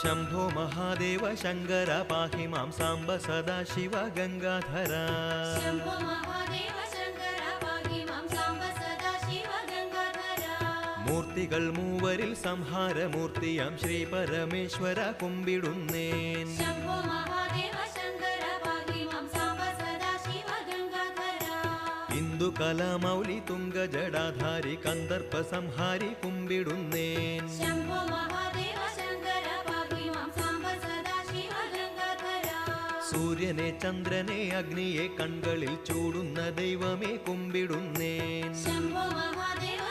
शंभो महादेव शंकर पाहि मां सांब सदाशिव गंगाधर शंभो महादेव शंकर पाहि मां सांब सदाशिव गंगाधर मूर्तिകൾ മൂവരിൽ സംഹാരമൂർത്തിയാം ശ്രീ പരമേശ്വര കുമ്പിടുന്നേൻ शंभो महादेव शंकर पाहि मां सांब सदाशिव गंगाधर ഇന്ദു കലാമൗലി തുംഗ ജടാധാരി കന്ദർപ്പ സംഹാരി കുമ്പിടുന്നേൻ शंभो महादेव शंकर पाहि मां सांब सदाशिव गंगाधर സൂര്യനെ ചന്ദ്രനെ അഗ്നിയെ കൺകളിൽ ചൂടുന്ന ദൈവമേ കുമ്പിടുന്നേൻ शंभो महादेव